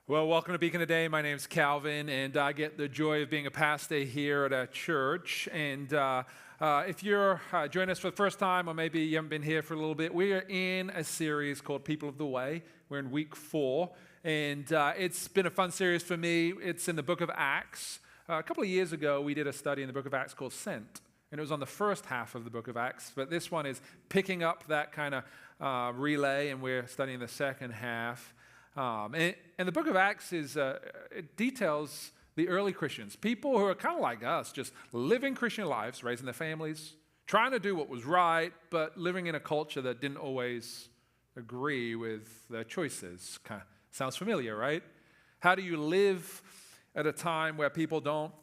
Well, welcome to Beacon Today. My name's Calvin, and I get the joy of being a pastor here at a church. And if you're joining us for the first time, or maybe you haven't been here for a little bit, we are in a series called People of the Way. We're in week 4, and it's been a fun series for me. It's in the book of Acts. A couple of years ago, we did a study in the book of Acts called Sent, and it was on the first half of the book of Acts. But this one is picking up that kind of relay, and we're studying the second half. And the book of Acts it details the early Christians, people who are kind of like us, just living Christian lives, raising their families, trying to do what was right, but living in a culture that didn't always agree with their choices. Kind of sounds familiar, right? How do you live at a time where people don't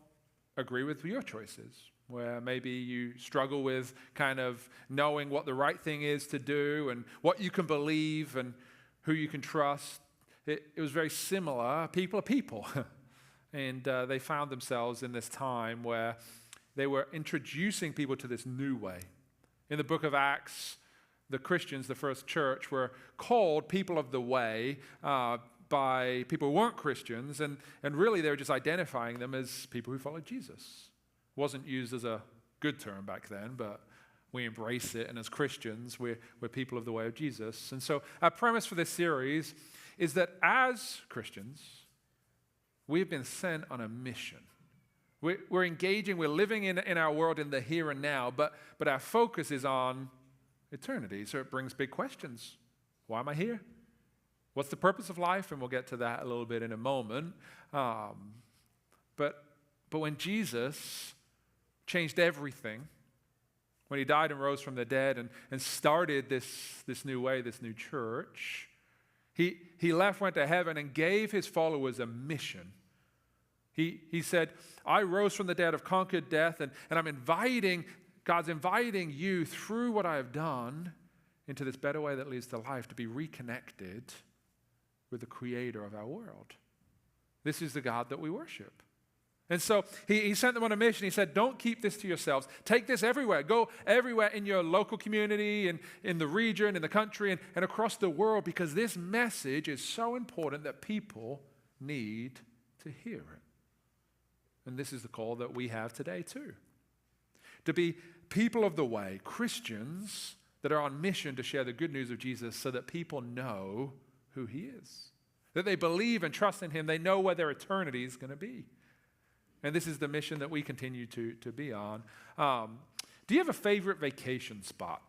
agree with your choices, where maybe you struggle with kind of knowing what the right thing is to do and what you can believe and who you can trust? It was very similar. People are people. And they found themselves in this time where they were introducing people to this new way. In the book of Acts, the Christians, the first church, were called people of the way by people who weren't Christians. And really, they were just identifying them as people who followed Jesus. It wasn't used as a good term back then, but we embrace it. And as Christians, we're people of the way of Jesus. And so our premise for this series is that as Christians, we've been sent on a mission. We're engaging, we're living in our world in the here and now, but our focus is on eternity. So it brings big questions. Why am I here? What's the purpose of life? And we'll get to that a little bit in a moment. But when Jesus changed everything, when he died and rose from the dead and started this new way, this new church, he left, went to heaven, and gave his followers a mission. He said, I rose from the dead, I've conquered death, and God's inviting you through what I have done into this better way that leads to life, to be reconnected with the creator of our world. This is the God that we worship. And so he sent them on a mission. He said, don't keep this to yourselves. Take this everywhere. Go everywhere in your local community and in the region, in the country, and across the world, because this message is so important that people need to hear it. And this is the call that we have today too. To be people of the way, Christians that are on mission to share the good news of Jesus so that people know who he is. That they believe and trust in him. They know where their eternity is going to be. And this is the mission that we continue to be on. Do you have a favorite vacation spot?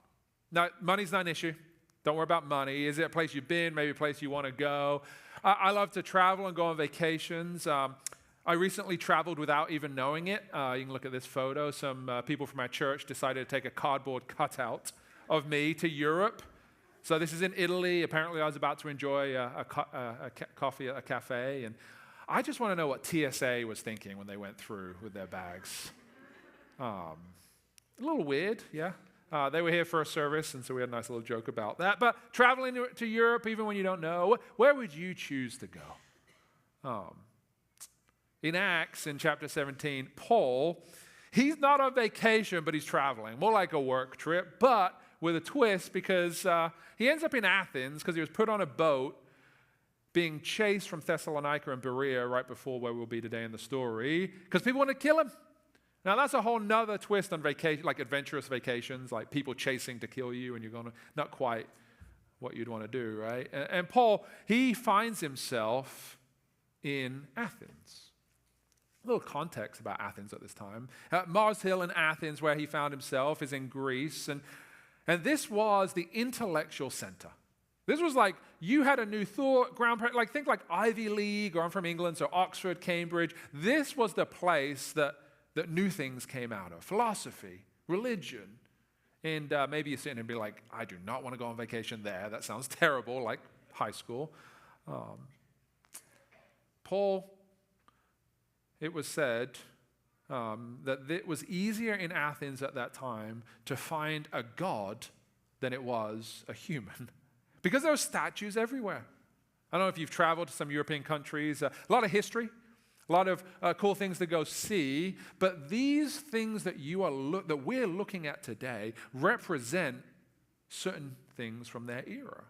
Now, money's not an issue. Don't worry about money. Is it a place you've been, maybe a place you want to go? I love to travel and go on vacations. I recently traveled without even knowing it. You can look at this photo. Some people from our church decided to take a cardboard cutout of me to Europe. So this is in Italy. Apparently, I was about to enjoy a coffee at a cafe, and I just want to know what TSA was thinking when they went through with their bags. A little weird, yeah. They were here for a service, and so we had a nice little joke about that. But traveling to Europe, even when you don't know, where would you choose to go? In Acts, in chapter 17, Paul, he's not on vacation, but he's traveling. More like a work trip, but with a twist, because he ends up in Athens because he was put on a boat being chased from Thessalonica and Berea right before where we'll be today in the story, because people want to kill him. Now, that's a whole nother twist on vacation, like adventurous vacations, like people chasing to kill you, and you're going to, not quite what you'd want to do, right? And Paul, he finds himself in Athens. A little context about Athens at this time. Mars Hill in Athens, where he found himself, is in Greece, and this was the intellectual center. This was like, you had a new thought, like think like Ivy League, or I'm from England, so Oxford, Cambridge. This was the place that new things came out of. Philosophy, religion. And maybe you sit in and be like, I do not want to go on vacation there. That sounds terrible, like high school. Paul, it was said that it was easier in Athens at that time to find a god than it was a human. Because there were statues everywhere. I don't know if you've traveled to some European countries. A lot of history, a lot of cool things to go see. But these things that we're looking at today represent certain things from their era.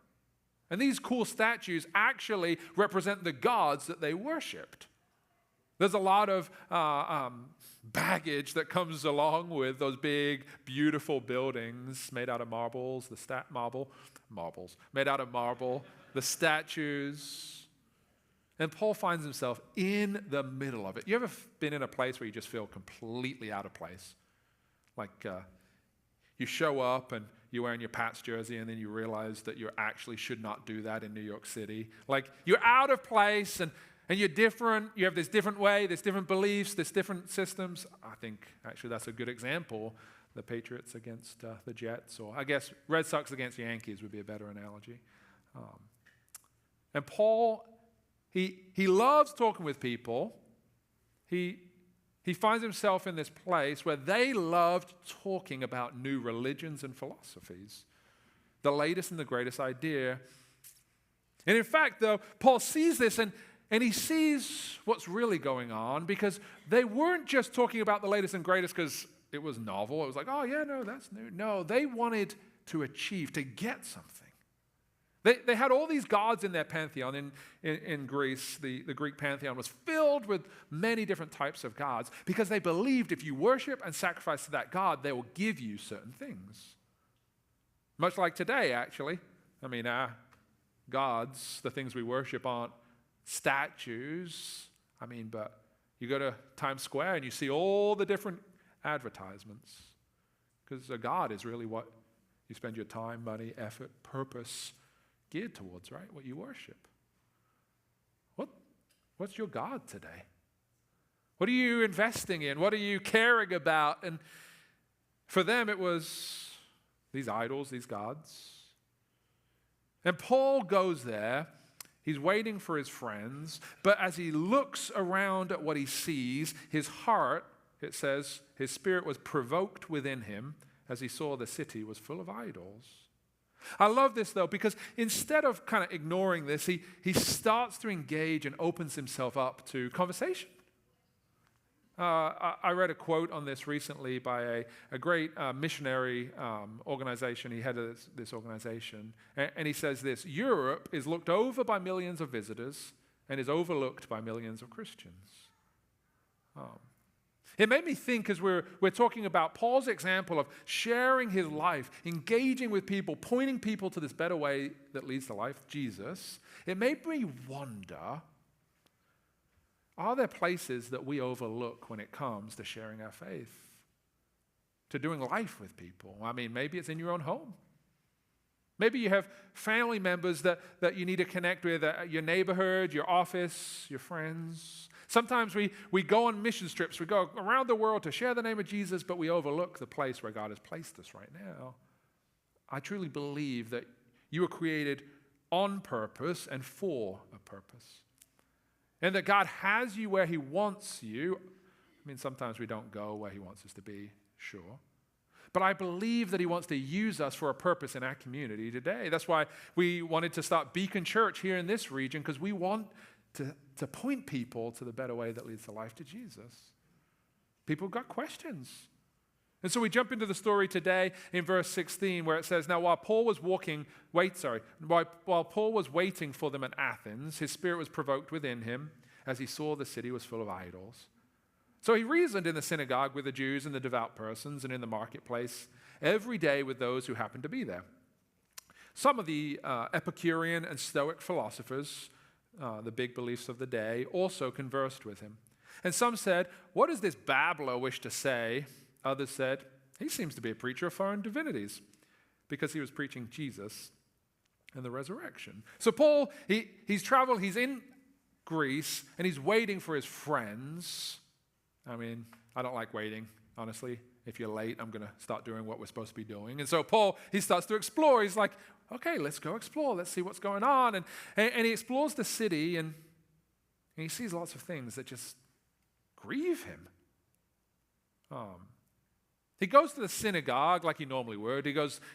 And these cool statues actually represent the gods that they worshipped. There's a lot of baggage that comes along with those big, beautiful buildings made out of marbles, made out of marble, the statues. And Paul finds himself in the middle of it. You ever been in a place where you just feel completely out of place? Like you show up and you're wearing your Pats jersey and then you realize that you actually should not do that in New York City. Like you're out of place and you're different. You have this different way, there's different beliefs, there's different systems. I think actually that's a good example. The Patriots against the Jets, or I guess Red Sox against Yankees would be a better analogy. And Paul, he loves talking with people. He finds himself in this place where they loved talking about new religions and philosophies, the latest and the greatest idea. And in fact, though, Paul sees this and he sees what's really going on, because they weren't just talking about the latest and greatest because it was novel. It was like, oh yeah, no, that's new. No, they wanted to achieve, to get something. They had all these gods in their pantheon. In Greece, the Greek pantheon was filled with many different types of gods because they believed if you worship and sacrifice to that god, they will give you certain things. Much like today, actually. I mean, our gods, the things we worship, aren't statues. I mean, but you go to Times Square and you see all the different advertisements, because a god is really what you spend your time, money, effort, purpose geared towards, right? What you worship. What's your God today? What are you investing in? What are you caring about? And for them, it was these idols, these gods. And Paul goes there. He's waiting for his friends. But as he looks around at what he sees, his heart, it says, his spirit was provoked within him as he saw the city was full of idols. I love this, though, because instead of kind of ignoring this, he starts to engage and opens himself up to conversation. I read a quote on this recently by a great missionary organization. He headed this organization, and he says this: Europe is looked over by millions of visitors and is overlooked by millions of Christians. It made me think, as we're talking about Paul's example of sharing his life, engaging with people, pointing people to this better way that leads to life, Jesus, it made me wonder, are there places that we overlook when it comes to sharing our faith, to doing life with people? I mean, maybe it's in your own home. Maybe you have family members that you need to connect with, your neighborhood, your office, your friends. Sometimes we go on mission trips, we go around the world to share the name of Jesus, but we overlook the place where God has placed us right now. I truly believe that you were created on purpose and for a purpose. And that God has you where he wants you. I mean, sometimes we don't go where he wants us to be, sure. But I believe that he wants to use us for a purpose in our community today. That's why we wanted to start Beacon Church here in this region, because we want to point people to the better way that leads to life, to Jesus. People got questions. And so we jump into the story today in verse 16, where it says, now while Paul was waiting for them at Athens, his spirit was provoked within him as he saw the city was full of idols. So he reasoned in the synagogue with the Jews and the devout persons, and in the marketplace every day with those who happened to be there. Some of the Epicurean and Stoic philosophers, the big beliefs of the day, also conversed with him. And some said, what does this babbler wish to say? Others said, he seems to be a preacher of foreign divinities, because he was preaching Jesus and the resurrection. So Paul, he's traveled, he's in Greece, and he's waiting for his friends. I mean, I don't like waiting, honestly. If you're late, I'm going to start doing what we're supposed to be doing. And so Paul, he starts to explore. He's like, okay, let's go explore. Let's see what's going on. And he explores the city, and he sees lots of things that just grieve him. He goes to the synagogue like he normally would.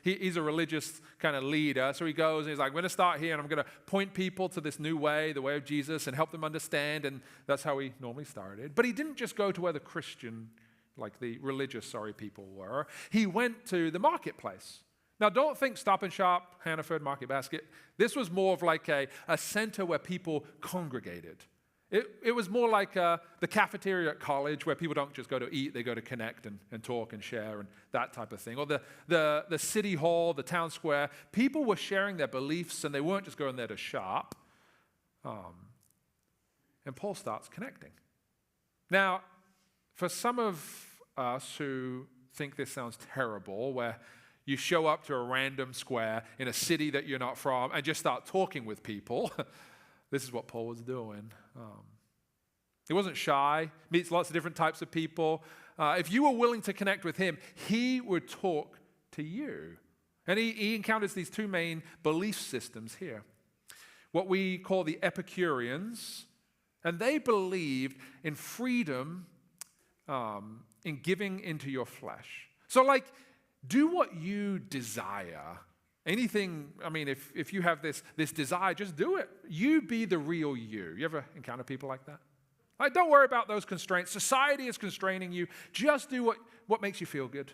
He's a religious kind of leader. So he goes and he's like, I'm going to start here and I'm going to point people to this new way, the way of Jesus, and help them understand. And that's how he normally started. But he didn't just go to where the Christian, like the religious, people were. He went to the marketplace. Now, don't think Stop and Shop, Hannaford, Market Basket. This was more of like a center where people congregated. It was more like the cafeteria at college where people don't just go to eat, they go to connect and talk and share and that type of thing. Or the city hall, the town square. People were sharing their beliefs and they weren't just going there to shop. And Paul starts connecting. Now, for some of us who think this sounds terrible, where you show up to a random square in a city that you're not from and just start talking with people, this is what Paul was doing. He wasn't shy, meets lots of different types of people. If you were willing to connect with him, he would talk to you. And he encounters these two main belief systems here. What we call the Epicureans, and they believed in freedom in giving into your flesh. So like, do what you desire. Anything, I mean, if you have this desire, just do it. You be the real you. You ever encounter people like that? Like, don't worry about those constraints. Society is constraining you. Just do what makes you feel good.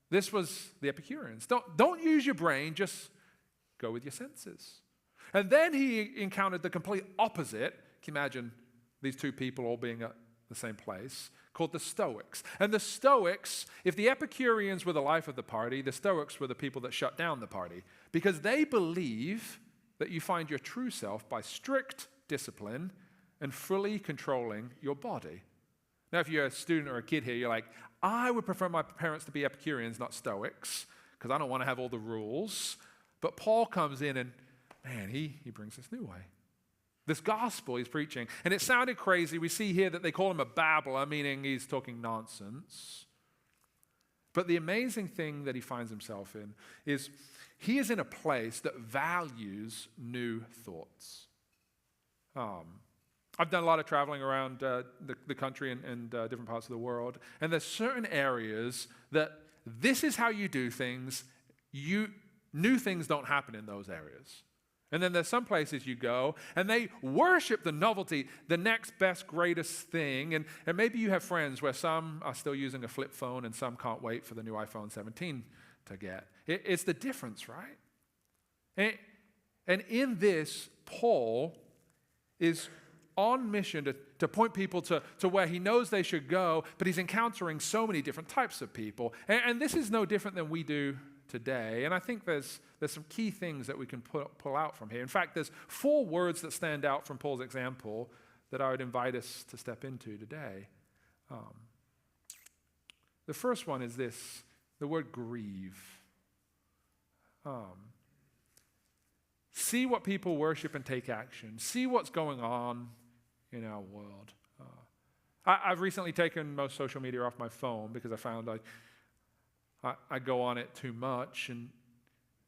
This was the Epicureans. Don't use your brain, just go with your senses. And then he encountered the complete opposite. Can you imagine these two people all being at the same place? Called the Stoics. And the Stoics, if the Epicureans were the life of the party, the Stoics were the people that shut down the party. Because they believe that you find your true self by strict discipline and fully controlling your body. Now, if you're a student or a kid here, you're like, I would prefer my parents to be Epicureans, not Stoics, because I don't want to have all the rules. But Paul comes in and, man, he brings this new way. This gospel he's preaching. And it sounded crazy. We see here that they call him a babbler, meaning he's talking nonsense. But the amazing thing that he finds himself in is he is in a place that values new thoughts. I've done a lot of traveling around the country and different parts of the world. And there's certain areas that this is how you do things. New things don't happen in those areas. And then there's some places you go, and they worship the novelty, the next best, greatest thing. And maybe you have friends where some are still using a flip phone and some can't wait for the new iPhone 17 to get. It's the difference, right? And in this, Paul is on mission to point people to where he knows they should go, but he's encountering so many different types of people. And this is no different than we do today. And I think there's some key things that we can pull out from here. In fact, there's 4 words that stand out from Paul's example that I would invite us to step into today. The first one is this, the word grieve. See what people worship and take action. See what's going on in our world. I've recently taken most social media off my phone because I found I go on it too much.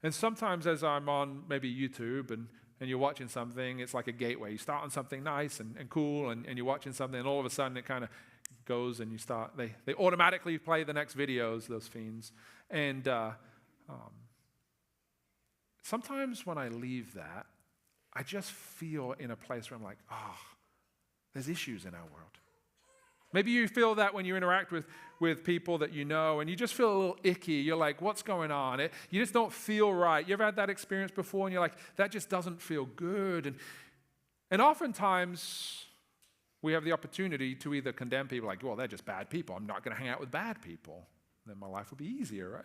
And sometimes as I'm on maybe YouTube and you're watching something, it's like a gateway. You start on something nice and cool and you're watching something and all of a sudden it kind of goes and they automatically play the next videos, those fiends. And sometimes when I leave that, I just feel in a place where I'm like, there's issues in our world. Maybe you feel that when you interact with people that you know and you just feel a little icky. You're like, what's going on? You just don't feel right. You ever had that experience before and you're like, that just doesn't feel good? And oftentimes we have the opportunity to either condemn people like, well, they're just bad people. I'm not going to hang out with bad people. Then my life will be easier, right?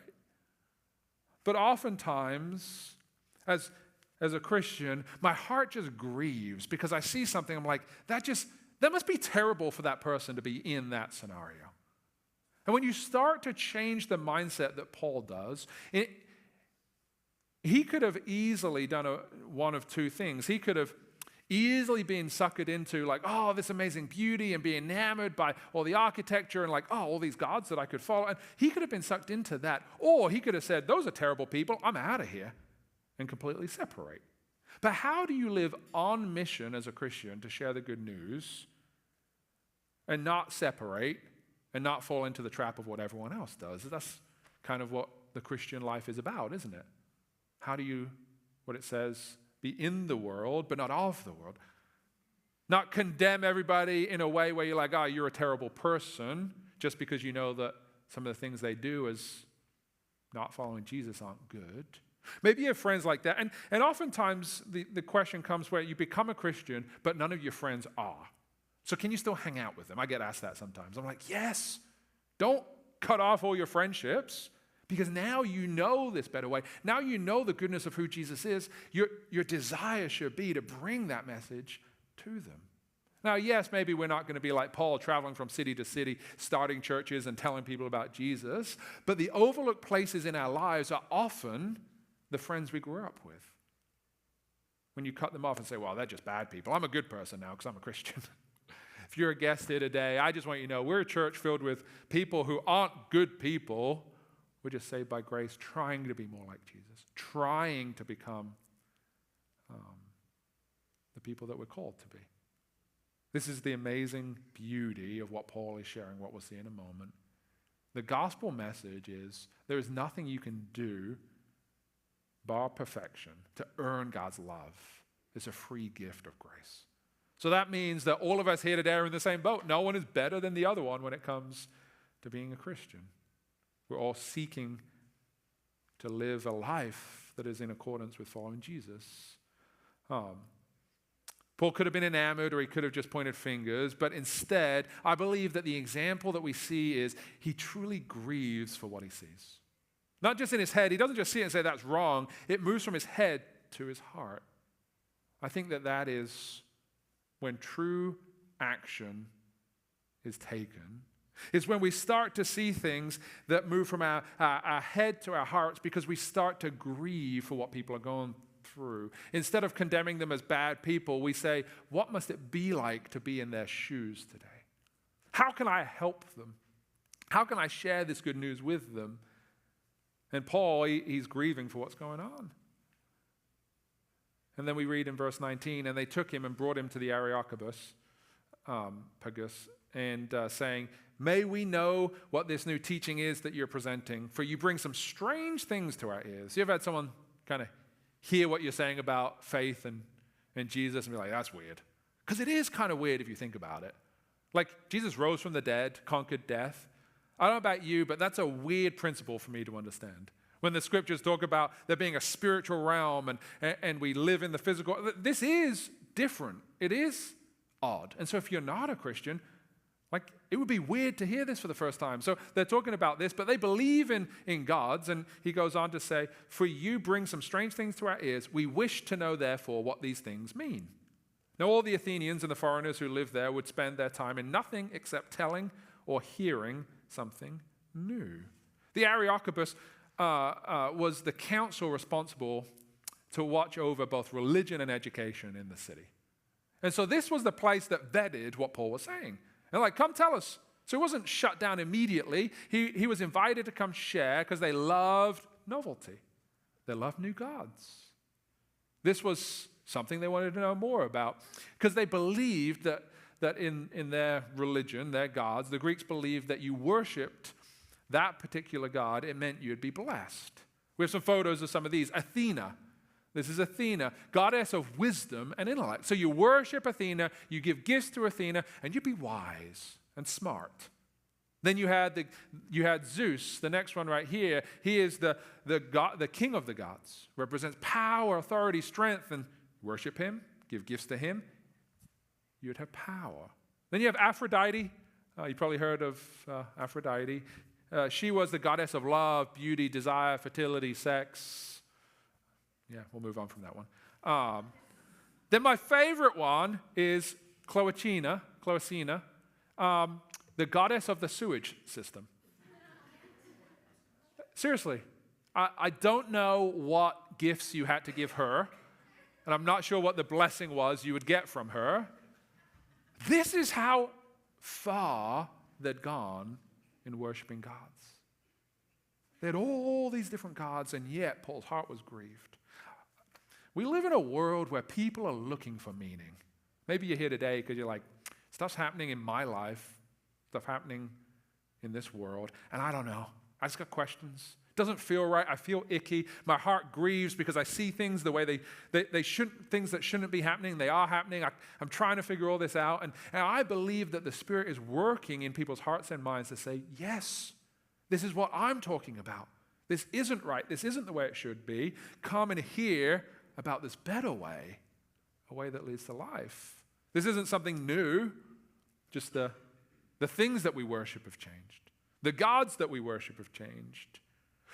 But oftentimes, as a Christian, my heart just grieves because I see something, I'm like, that must be terrible for that person to be in that scenario. And when you start to change the mindset that Paul does, he could have easily done one of two things. He could have easily been suckered into like, this amazing beauty and be enamored by all the architecture and like, all these gods that I could follow. And he could have been sucked into that. Or he could have said, those are terrible people, I'm out of here, and completely separate. But how do you live on mission as a Christian to share the good news and not separate and not fall into the trap of what everyone else does? That's kind of what the Christian life is about, isn't it? How do you, what it says, be in the world but not of the world? Not condemn everybody in a way where you're like, you're a terrible person just because you know that some of the things they do is not following Jesus aren't good. Maybe you have friends like that. And oftentimes the question comes where you become a Christian, but none of your friends are. So can you still hang out with them? I get asked that sometimes. I'm like, yes. Don't cut off all your friendships, because now you know this better way. Now you know the goodness of who Jesus is. Your desire should be to bring that message to them. Now, yes, maybe we're not going to be like Paul, traveling from city to city, starting churches and telling people about Jesus. But the overlooked places in our lives are often the friends we grew up with. When you cut them off and say, well, they're just bad people. I'm a good person now because I'm a Christian. If you're a guest here today, I just want you to know we're a church filled with people who aren't good people. We're just saved by grace, trying to be more like Jesus, trying to become the people that we're called to be. This is the amazing beauty of what Paul is sharing, what we'll see in a moment. The gospel message is there is nothing you can do bar perfection to earn God's love. It's a free gift of grace. So that means that all of us here today are in the same boat. No one is better than the other one when it comes to being a Christian. We're all seeking to live a life that is in accordance with following Jesus. Paul could have been enamored, or he could have just pointed fingers, but instead, I believe that the example that we see is he truly grieves for what he sees. Not just in his head. He doesn't just see it and say that's wrong. It moves from his head to his heart. I think that is when true action is taken. It's when we start to see things that move from our head to our hearts, because we start to grieve for what people are going through. Instead of condemning them as bad people, we say, what must it be like to be in their shoes today? How can I help them? How can I share this good news with them? And Paul, he's grieving for what's going on. And then we read in verse 19, and they took him and brought him to the Areopagus, and saying, may we know what this new teaching is that you're presenting, for you bring some strange things to our ears. You ever had someone kind of hear what you're saying about faith and Jesus and be like, that's weird? Because it is kind of weird if you think about it. Like, Jesus rose from the dead, conquered death. I don't know about you, but that's a weird principle for me to understand. When the scriptures talk about there being a spiritual realm and we live in the physical, this is different. It is odd. And so if you're not a Christian, like, it would be weird to hear this for the first time. So they're talking about this, but they believe in gods. And he goes on to say, for you bring some strange things to our ears. We wish to know, therefore, what these things mean. Now, all the Athenians and the foreigners who lived there would spend their time in nothing except telling or hearing something new. The Areopagus was the council responsible to watch over both religion and education in the city. And so this was the place that vetted what Paul was saying. They're like, come tell us. So he wasn't shut down immediately. He was invited to come share because they loved novelty. They loved new gods. This was something they wanted to know more about, because they believed that in their religion, their gods, the Greeks believed that you worshipped that particular god, it meant you'd be blessed. We have some photos of some of these. Athena. This is Athena, goddess of wisdom and intellect. So you worship Athena, you give gifts to Athena, and you'd be wise and smart. Then you had Zeus, the next one right here. He is the god, the king of the gods, represents power, authority, strength, and worship him, give gifts to him, you'd have power. Then you have Aphrodite. You probably heard of Aphrodite. She was the goddess of love, beauty, desire, fertility, sex. Yeah, we'll move on from that one. Then my favorite one is Cloacina, the goddess of the sewage system. Seriously, I don't know what gifts you had to give her, and I'm not sure what the blessing was you would get from her. This is how far they'd gone in worshiping gods. They had all these different gods, and yet Paul's heart was grieved. We live in a world where people are looking for meaning. Maybe you're here today because you're like, stuff's happening in my life, stuff happening in this world, and I don't know. I just got questions. It doesn't feel right. I feel icky. My heart grieves because I see things the way they shouldn't, things that shouldn't be happening. They are happening. I'm trying to figure all this out, and I believe that the Spirit is working in people's hearts and minds to say, yes, this is what I'm talking about. This isn't right. This isn't the way it should be. Come and hear about this better way, a way that leads to life. This isn't something new. Just the things that we worship have changed. The gods that we worship have changed.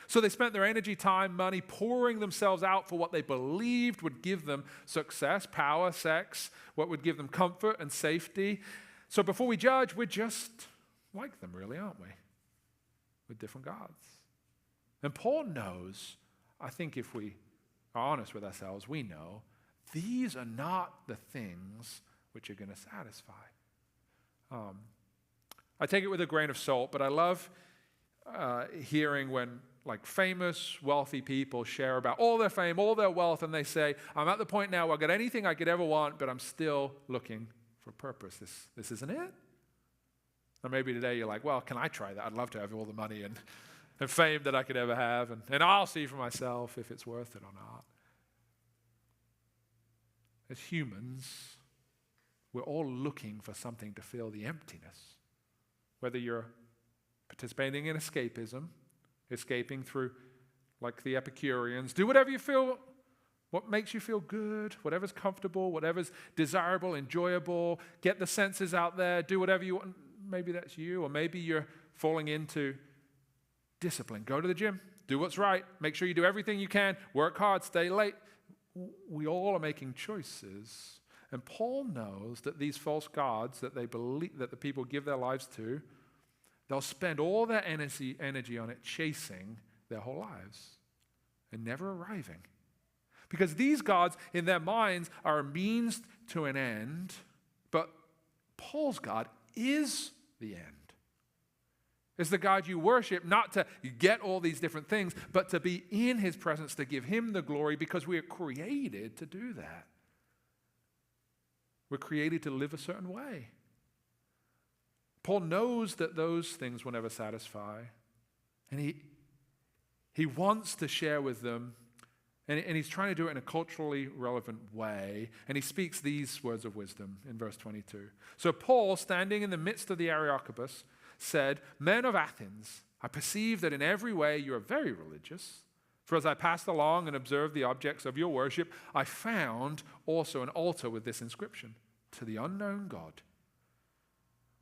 So they spent their energy, time, money pouring themselves out for what they believed would give them success, power, sex, what would give them comfort and safety. So before we judge, we're just like them, really, aren't we? With different gods. And Paul knows, I think if we are honest with ourselves, we know these are not the things which are going to satisfy. I take it with a grain of salt, but I love hearing when like famous, wealthy people share about all their fame, all their wealth, and they say, I'm at the point now where I've got anything I could ever want, but I'm still looking for purpose. This isn't it? Or maybe today you're like, well, can I try that? I'd love to have all the money and fame that I could ever have, and I'll see for myself if it's worth it or not. As humans, we're all looking for something to fill the emptiness. Whether you're participating in escapism, escaping through, like the Epicureans, do whatever you feel, what makes you feel good, whatever's comfortable, whatever's desirable, enjoyable, get the senses out there, do whatever you want. Maybe that's you, or maybe you're falling into discipline. Go to the gym, do what's right, make sure you do everything you can, work hard, stay late. We all are making choices. And Paul knows that these false gods that they believe, that the people give their lives to, they'll spend all their energy on it chasing their whole lives and never arriving. Because these gods in their minds are a means to an end, but Paul's God is the end. It's the God you worship, not to get all these different things, but to be in his presence, to give him the glory, because we are created to do that. We're created to live a certain way. Paul knows that those things will never satisfy. And he wants to share with them, and he's trying to do it in a culturally relevant way. And he speaks these words of wisdom in verse 22. So Paul, standing in the midst of the Areopagus, said, Men of Athens, I perceive that in every way you are very religious. For as I passed along and observed the objects of your worship, I found also an altar with this inscription, To the unknown God.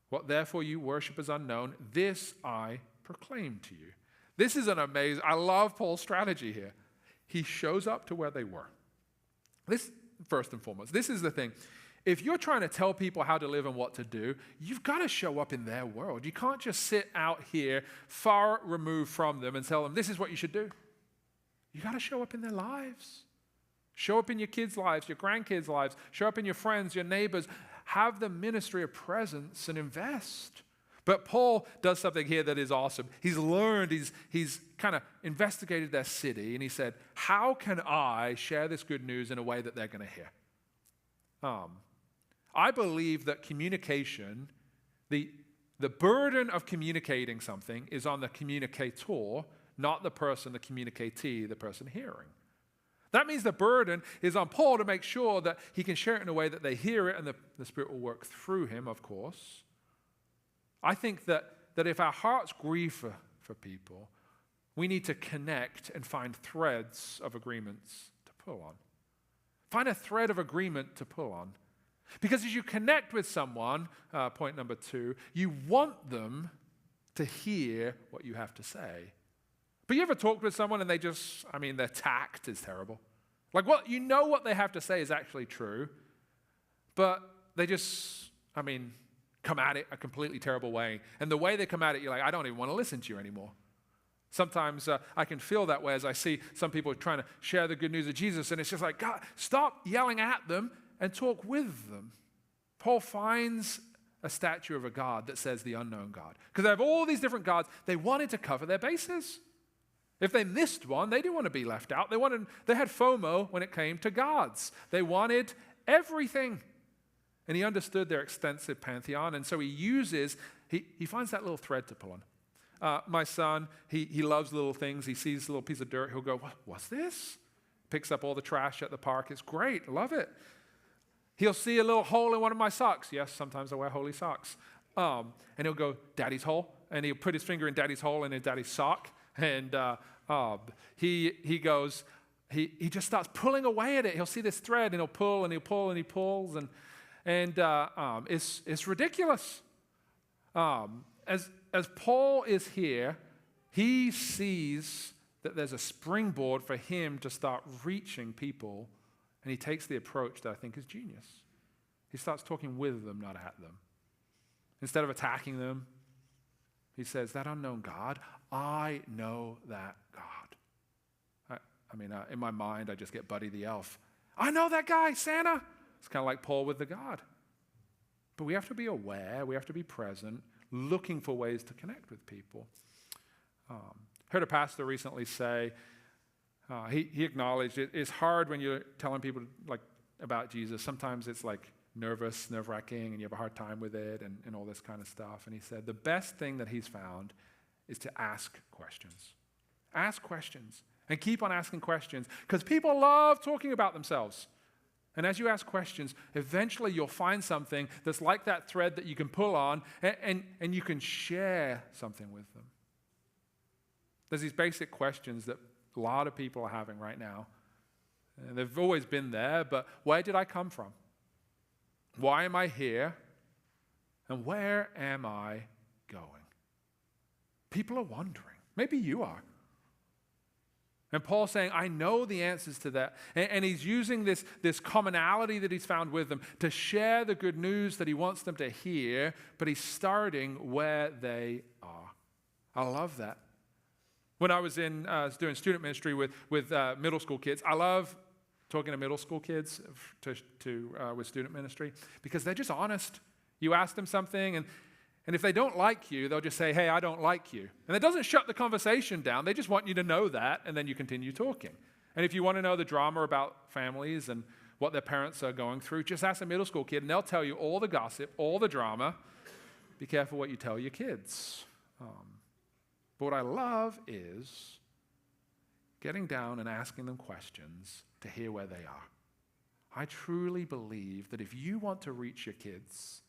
What therefore you worship as unknown, this I proclaim to you. This is an amazing, I love Paul's strategy here. He shows up to where they were. This, first and foremost, this is the thing. If you're trying to tell people how to live and what to do, you've got to show up in their world. You can't just sit out here far removed from them and tell them, this is what you should do. You got to show up in their lives. Show up in your kids' lives, your grandkids' lives. Show up in your friends, your neighbors. Have the ministry of presence and invest. But Paul does something here that is awesome. He's learned, he's kind of investigated their city, and he said, how can I share this good news in a way that they're going to hear? I believe that communication, the burden of communicating something is on the communicator, not the person, the communicatee, the person hearing. That means the burden is on Paul to make sure that he can share it in a way that they hear it and the Spirit will work through him, of course. I think that if our hearts grieve for people, we need to connect and find threads of agreements to pull on. Find a thread of agreement to pull on. Because as you connect with someone, point number 2, you want them to hear what you have to say. But you ever talked with someone and they just, their tact is terrible. Like what they have to say is actually true, but they just, come at it a completely terrible way. And the way they come at it, you're like, I don't even want to listen to you anymore. Sometimes I can feel that way as I see some people trying to share the good news of Jesus, and it's just like, God, stop yelling at them and talk with them. Paul finds a statue of a God that says the unknown God. Because they have all these different gods. They wanted to cover their bases. If they missed one, they didn't want to be left out. They had FOMO when it came to gods. They wanted everything. And he understood their extensive pantheon, and so he finds that little thread to pull on. My son, he loves little things. He sees a little piece of dirt. He'll go, what's this? Picks up all the trash at the park. It's great. Love it. He'll see a little hole in one of my socks. Yes, sometimes I wear holy socks. And he'll go, Daddy's hole. And he'll put his finger in Daddy's hole in his daddy's sock. And he goes, he just starts pulling away at it. He'll see this thread, and he'll pull, and he'll pull, and he pulls, and it's ridiculous. As Paul is here, he sees that there's a springboard for him to start reaching people, and he takes the approach that I think is genius. He starts talking with them, not at them. Instead of attacking them, he says, that unknown God, I know that God. In my mind, I just get Buddy the Elf. I know that guy, Santa. It's kind of like Paul with the God. But we have to be aware, we have to be present, looking for ways to connect with people. Heard a pastor recently say, he acknowledged it's hard when you're telling people about Jesus. Sometimes it's nerve-wracking, and you have a hard time with it and all this kind of stuff. And he said the best thing that he's found is to ask questions. Ask questions and keep on asking questions, because people love talking about themselves. And as you ask questions, eventually you'll find something that's like that thread that you can pull on, and you can share something with them. There's these basic questions that a lot of people are having right now. And they've always been there, but where did I come from? Why am I here? And where am I going? People are wondering. Maybe you are. And Paul's saying, I know the answers to that. And he's using this commonality that he's found with them to share the good news that he wants them to hear, but he's starting where they are. I love that. When I was doing student ministry with middle school kids, I love talking to middle school kids with student ministry, because they're just honest. You ask them something, and if they don't like you, they'll just say, hey, I don't like you. And it doesn't shut the conversation down. They just want you to know that, and then you continue talking. And if you want to know the drama about families and what their parents are going through, just ask a middle school kid, and they'll tell you all the gossip, all the drama. Be careful what you tell your kids. But what I love is getting down and asking them questions to hear where they are. I truly believe that if you want to reach your kids,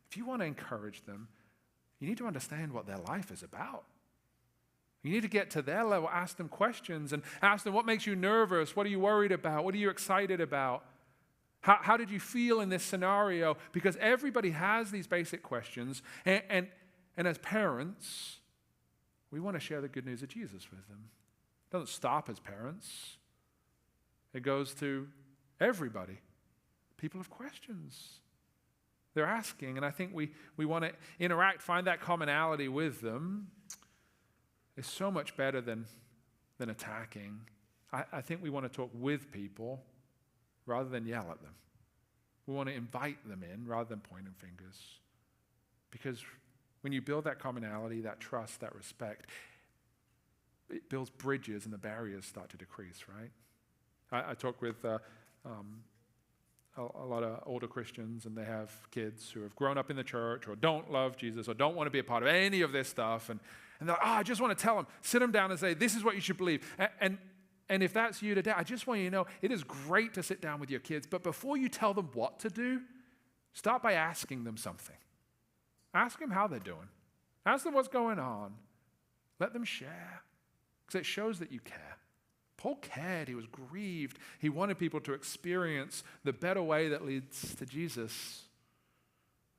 if you want to encourage them, you need to understand what their life is about. You need to get to their level, ask them questions, and ask them, what makes you nervous? What are you worried about? What are you excited about? How did you feel in this scenario? Because everybody has these basic questions, and as parents, we want to share the good news of Jesus with them. It doesn't stop as parents. It goes to everybody. People have questions. They're asking, and I think we want to interact, find that commonality with them. It's so much better than attacking. I think we want to talk with people rather than yell at them. We want to invite them in rather than pointing fingers. Because when you build that commonality, that trust, that respect, it builds bridges and the barriers start to decrease, right? I talk with a lot of older Christians, and they have kids who have grown up in the church or don't love Jesus or don't want to be a part of any of this stuff. And they're like, I just want to tell them, sit them down and say, this is what you should believe. And if that's you today, I just want you to know, it is great to sit down with your kids, but before you tell them what to do, start by asking them something. Ask them how they're doing. Ask them what's going on. Let them share, because it shows that you care. Paul cared. He was grieved. He wanted people to experience the better way that leads to Jesus.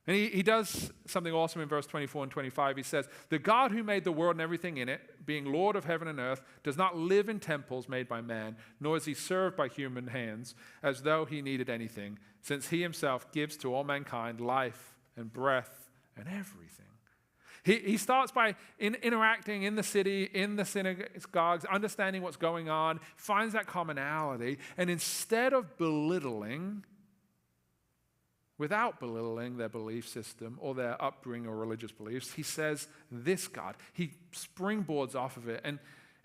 And he does something awesome in verse 24 and 25. He says, the God who made the world and everything in it, being Lord of heaven and earth, does not live in temples made by man, nor is he served by human hands, as though he needed anything, since he himself gives to all mankind life and breath and everything. He starts by interacting in the city, in the synagogues, understanding what's going on, finds that commonality, and instead of without belittling their belief system or their upbringing or religious beliefs, he says, this God. He springboards off of it, and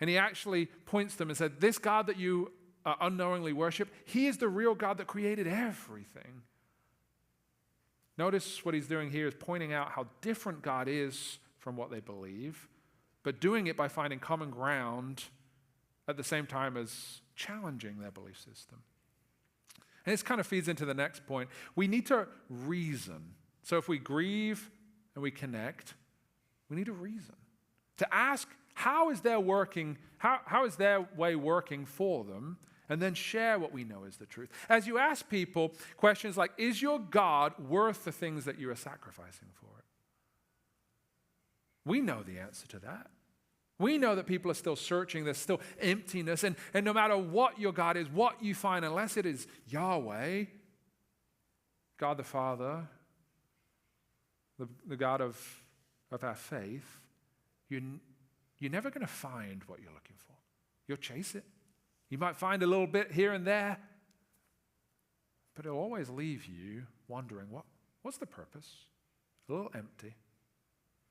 he actually points them and said, this God that you unknowingly worship, he is the real God that created everything. Notice what he's doing here is pointing out how different God is from what they believe, but doing it by finding common ground at the same time as challenging their belief system. And this kind of feeds into the next point. We need to reason. So if we grieve and we connect, we need to reason. To ask how is their working, how is their way working for them? And then share what we know is the truth. As you ask people questions like, is your God worth the things that you are sacrificing for it? We know the answer to that. We know that people are still searching. There's still emptiness. And no matter what your God is, what you find, unless it is Yahweh, God the Father, the God of our faith, you're never going to find what you're looking for. You'll chase it. You might find a little bit here and there, but it'll always leave you wondering, what's the purpose? A little empty.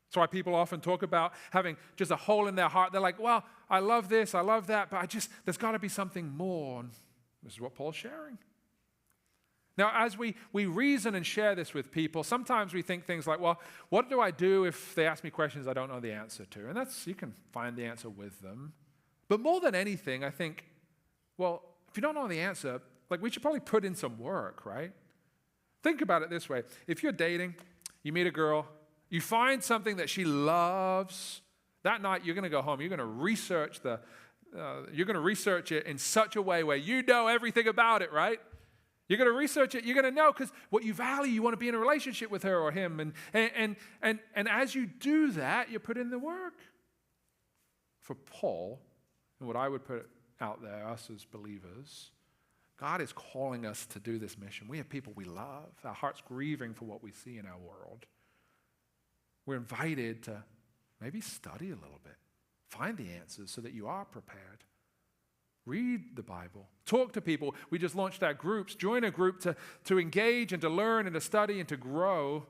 That's why people often talk about having just a hole in their heart. They're like, well, I love this, I love that, but there's got to be something more. And this is what Paul's sharing. Now, as we reason and share this with people, sometimes we think things like, well, what do I do if they ask me questions I don't know the answer to? And you can find the answer with them. But more than anything, I think, well, if you don't know the answer, we should probably put in some work, right? Think about it this way. If you're dating, you meet a girl, you find something that she loves, that night you're going to go home, you're going to research it in such a way where you know everything about it, right? You're going to research it. You're going to know because what you value, you want to be in a relationship with her or him. And as you do that, you put in the work. For Paul, and what I would put out there, us as believers, God is calling us to do this mission. We have people we love. Our heart's grieving for what we see in our world. We're invited to maybe study a little bit. Find the answers so that you are prepared. Read the Bible. Talk to people. We just launched our groups. Join a group to engage and to learn and to study and to grow.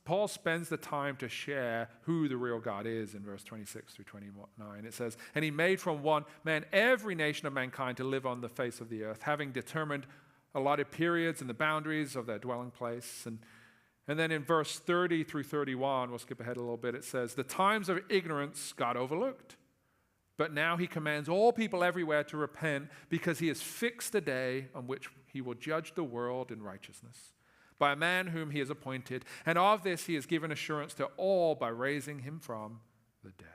Paul spends the time to share who the real God is in verse 26 through 29. It says, and he made from one man every nation of mankind to live on the face of the earth, having determined allotted periods and the boundaries of their dwelling place. And then in verse 30 through 31, we'll skip ahead a little bit, it says, the times of ignorance God overlooked, but now he commands all people everywhere to repent because he has fixed a day on which he will judge the world in righteousness by a man whom he has appointed. And of this he has given assurance to all by raising him from the dead.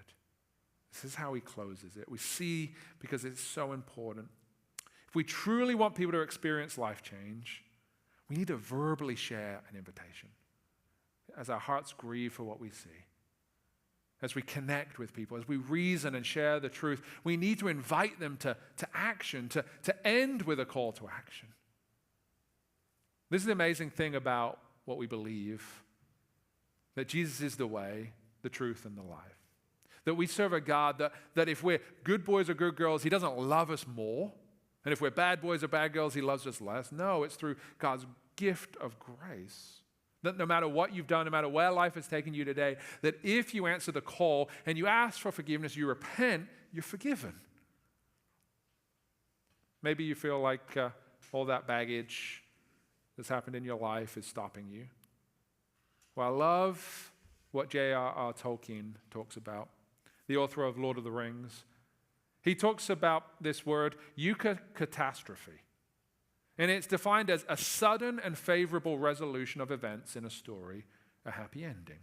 This is how he closes it. We see, because it's so important, if we truly want people to experience life change, we need to verbally share an invitation as our hearts grieve for what we see. As we connect with people, as we reason and share the truth, we need to invite them to action, to end with a call to action. This is the amazing thing about what we believe, that Jesus is the way, the truth, and the life. That we serve a God that if we're good boys or good girls, he doesn't love us more. And if we're bad boys or bad girls, he loves us less. No, it's through God's gift of grace. That no matter what you've done, no matter where life has taken you today, that if you answer the call and you ask for forgiveness, you repent, you're forgiven. Maybe you feel like all that baggage that's happened in your life is stopping you. Well, I love what J.R.R. Tolkien talks about, the author of Lord of the Rings. He talks about this word, eucatastrophe. And it's defined as a sudden and favorable resolution of events in a story, a happy ending.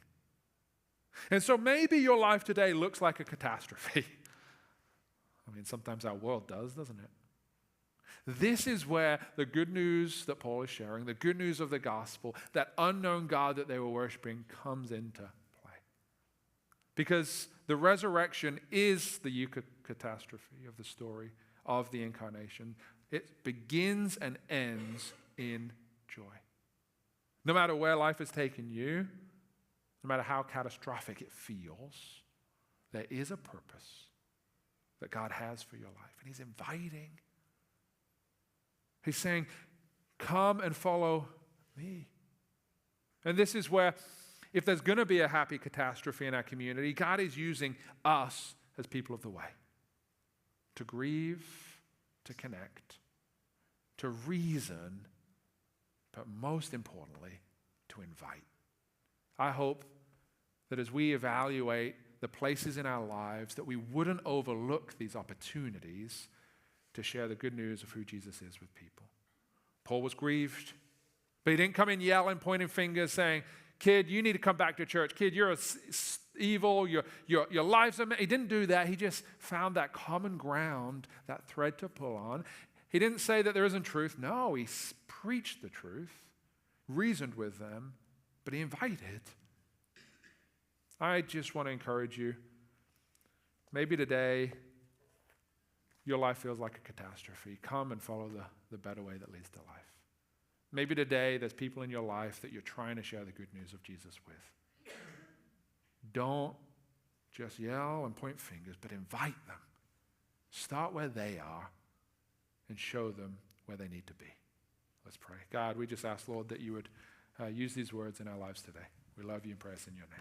And so maybe your life today looks like a catastrophe. I mean, sometimes our world does, doesn't it? This is where the good news that Paul is sharing, the good news of the gospel, that unknown God that they were worshiping comes into play. Because the resurrection is the eucatastrophe of the story of the incarnation. It begins and ends in joy. No matter where life has taken you, no matter how catastrophic it feels, there is a purpose that God has for your life. And he's inviting. He's saying, come and follow me. And this is where, if there's going to be a happy catastrophe in our community, God is using us as people of the way to grieve, to connect, to reason, but most importantly, to invite. I hope that as we evaluate the places in our lives, that we wouldn't overlook these opportunities to share the good news of who Jesus is with people. Paul was grieved, but he didn't come in yelling, pointing fingers, saying, kid, you need to come back to church. Kid, you're evil, your life's a mess. He didn't do that. He just found that common ground, that thread to pull on. He didn't say that there isn't truth. No, he preached the truth, reasoned with them, but he invited. I just want to encourage you. Maybe today your life feels like a catastrophe. Come and follow the better way that leads to life. Maybe today there's people in your life that you're trying to share the good news of Jesus with. Don't just yell and point fingers, but invite them. Start where they are and show them where they need to be. Let's pray. God, we just ask, Lord, that you would use these words in our lives today. We love you and pray us in your name.